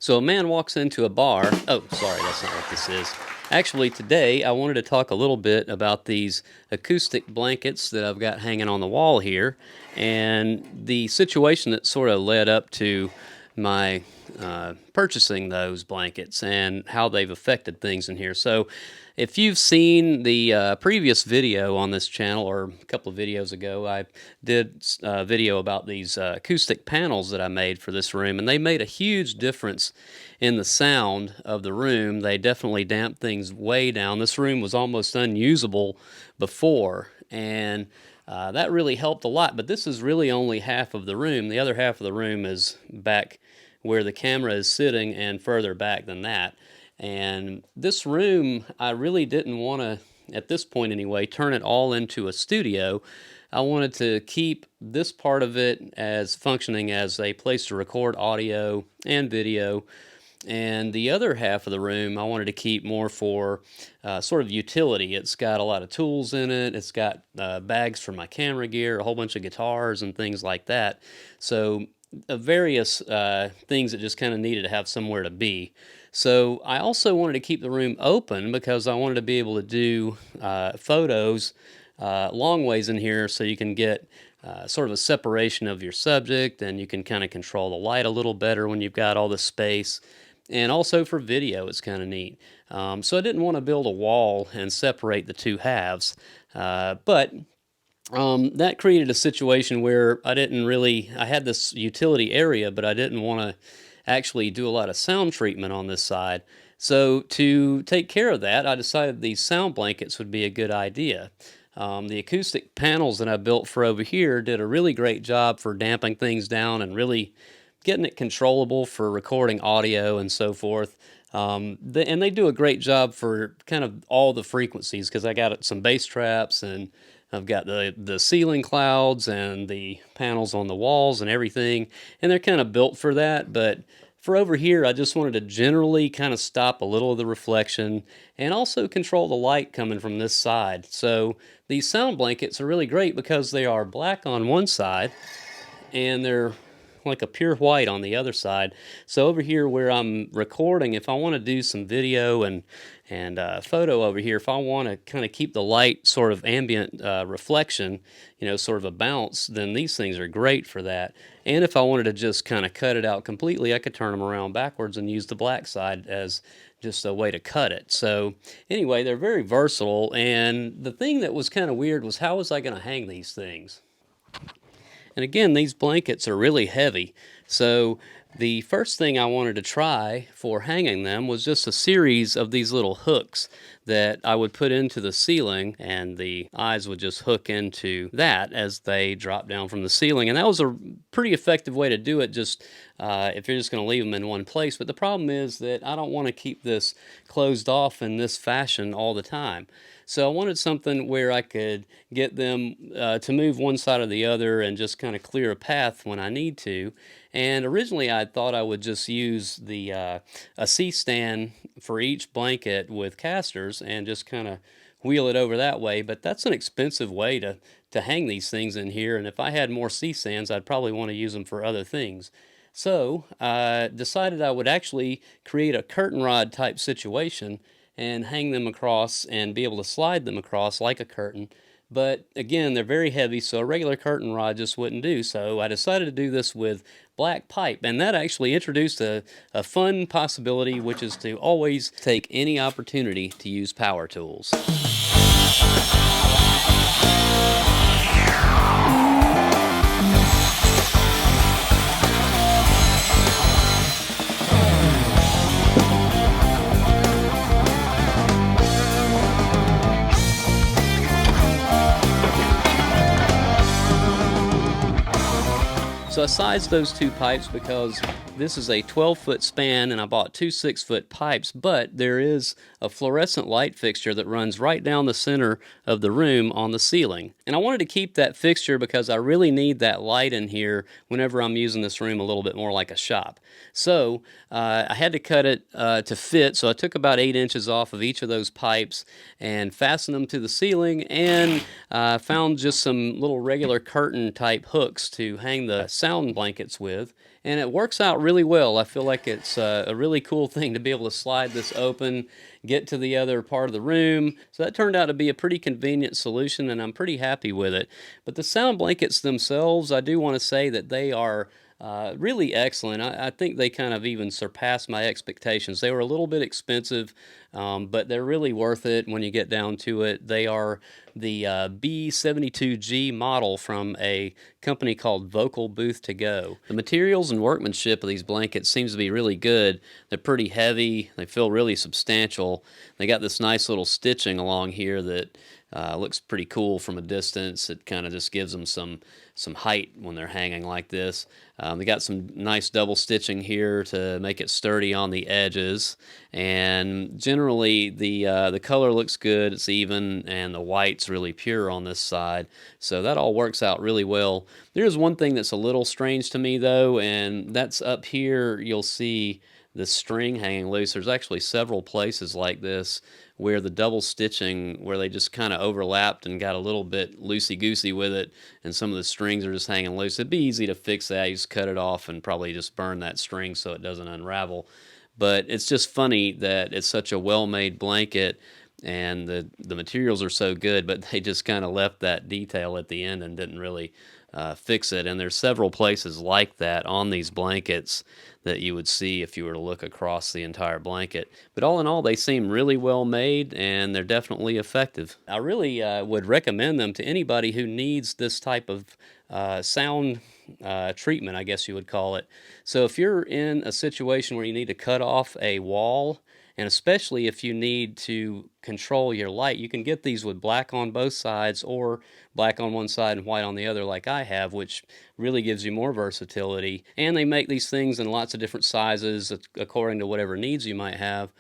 So a man walks into a bar. Oh, sorry, that's not what this is. Actually, today I wanted to talk a little bit about these acoustic blankets that I've got hanging on the wall here and the situation that sort of led up to my purchasing those blankets and how they've affected things in here. So if you've seen the previous video on this channel, or a couple of videos ago, I did a video about these acoustic panels that I made for this room, and they made a huge difference in the sound of the room. They definitely damped things way down. This room was almost unusable before, and that really helped a lot. But this is really only half of the room. The other half of the room is back where the camera is sitting and further back than that. And this room, I really didn't want to, at this point anyway, turn it all into a studio. I wanted to keep this part of it as functioning as a place to record audio and video. And the other half of the room I wanted to keep more for sort of utility. It's got a lot of tools in it. It's got bags for my camera gear, a whole bunch of guitars and things like that. So various things that just kind of needed to have somewhere to be. So I also wanted to keep the room open because I wanted to be able to do photos long ways in here, so you can get sort of a separation of your subject, and you can kind of control the light a little better when you've got all the space. And also for video, it's kind of neat. So I didn't want to build a wall and separate the two halves, but that created a situation where I had this utility area, but I didn't want to actually do a lot of sound treatment on this side. So to take care of that, I decided these sound blankets would be a good idea. The acoustic panels that I built for over here did a really great job for damping things down and really getting it controllable for recording audio and so forth. And they do a great job for kind of all the frequencies, because I got some bass traps, and I've got the ceiling clouds and the panels on the walls and everything, and they're kind of built for that. But for over here, I just wanted to generally kind of stop a little of the reflection and also control the light coming from this side. So these sound blankets are really great because they are black on one side and they're like a pure white on the other side. So over here where I'm recording, if I want to do some video and photo over here, if I want to kind of keep the light sort of ambient reflection, sort of a bounce, then these things are great for that. And if I wanted to just kind of cut it out completely, I could turn them around backwards and use the black side as just a way to cut it. So anyway, they're very versatile. And the thing that was kind of weird was, how was I going to hang these things? And again, these blankets are really heavy. So the first thing I wanted to try for hanging them was just a series of these little hooks that I would put into the ceiling, and the eyes would just hook into that as they drop down from the ceiling. And that was a pretty effective way to do it, just if you're just going to leave them in one place. But the problem is that I don't want to keep this closed off in this fashion all the time. So I wanted something where I could get them to move one side or the other and just kind of clear a path when I need to. And originally I thought I would just use a C-stand for each blanket with casters and just kind of wheel it over that way. But that's an expensive way to hang these things in here. And if I had more C-stands, I'd probably want to use them for other things. So I decided I would actually create a curtain rod type situation and hang them across and be able to slide them across like a curtain. But again, they're very heavy, so a regular curtain rod just wouldn't do. So I decided to do this with black pipe, and that actually introduced a fun possibility, which is to always take any opportunity to use power tools. So I sized those two pipes because this is a 12-foot span and I bought two 6-foot pipes, but there is a fluorescent light fixture that runs right down the center of the room on the ceiling. And I wanted to keep that fixture because I really need that light in here whenever I'm using this room a little bit more like a shop. So I had to cut it to fit, so I took about 8 inches off of each of those pipes and fastened them to the ceiling, and found just some little regular curtain type hooks to hang the sound blankets with. And it works out really well. I feel like it's a really cool thing to be able to slide this open, get to the other part of the room. So that turned out to be a pretty convenient solution, and I'm pretty happy with it. But the sound blankets themselves, I do want to say that they are really excellent. I think they kind of even surpassed my expectations. They were a little bit expensive, but they're really worth it when you get down to it. They are the B72G model from a company called Vocal Booth to Go. The materials and workmanship of these blankets seems to be really good. They're pretty heavy. They feel really substantial. They got this nice little stitching along here that looks pretty cool from a distance. It kind of just gives them some height when they're hanging like this. They got some nice double stitching here to make it sturdy on the edges, and generally the color looks good. It's even, and the white's really pure on this side, so that all works out really well. There's one thing that's a little strange to me though, and that's up here. You'll see the string hanging loose. There's actually several places like this where the double stitching, where they just kind of overlapped and got a little bit loosey-goosey with it, and some of the strings are just hanging loose. It'd be easy to fix that. You just cut it off and probably just burn that string so it doesn't unravel. But it's just funny that it's such a well-made blanket and the materials are so good, but they just kind of left that detail at the end and didn't really fix it. And there's several places like that on these blankets that you would see if you were to look across the entire blanket. But all in all, they seem really well made and they're definitely effective. I really would recommend them to anybody who needs this type of sound treatment, I guess you would call it. So if you're in a situation where you need to cut off a wall, and especially if you need to control your light, you can get these with black on both sides or black on one side and white on the other like I have, which really gives you more versatility. And they make these things in lots of different sizes according to whatever needs you might have.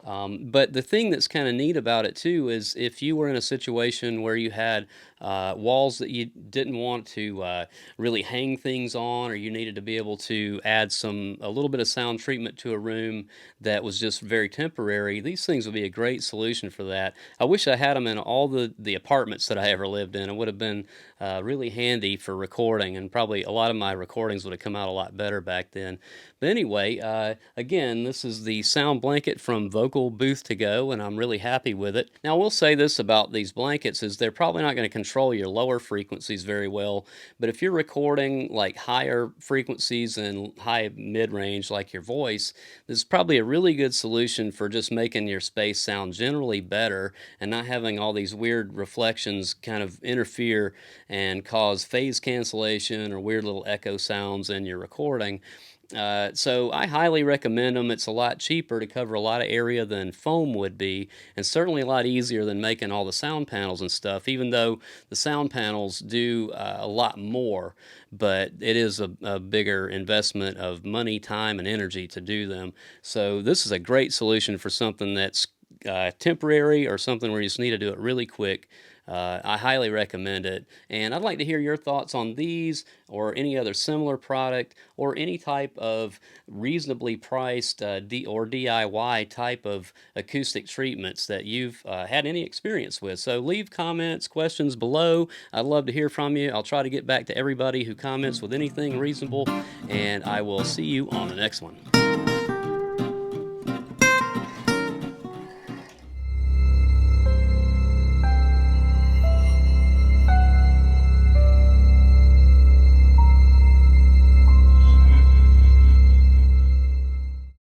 But the thing that's kind of neat about it too is if you were in a situation where you had walls that you didn't want to really hang things on, or you needed to be able to add a little bit of sound treatment to a room that was just very temporary, these things would be a great solution for that. I wish I had them in all the apartments that I ever lived in. It would have been really handy for recording, and probably a lot of my recordings would have come out a lot better back then. But anyway, again, this is the sound blanket from Vocal Booth to Go, and I'm really happy with it. Now, I will say this about these blankets is they're probably not going to control your lower frequencies very well, but if you're recording like higher frequencies and high mid-range like your voice, this is probably a really good solution for just making your space sound generally better and not having all these weird reflections kind of interfere and cause phase cancellation or weird little echo sounds in your recording. So I highly recommend them. It's a lot cheaper to cover a lot of area than foam would be, and certainly a lot easier than making all the sound panels and stuff, even though the sound panels do a lot more, but it is a bigger investment of money, time, and energy to do them. So this is a great solution for something that's temporary or something where you just need to do it really quick. I highly recommend it, and I'd like to hear your thoughts on these or any other similar product or any type of reasonably priced or DIY type of acoustic treatments that you've had any experience with. So leave comments, questions below. I'd love to hear from you. I'll try to get back to everybody who comments with anything reasonable, and I will see you on the next one.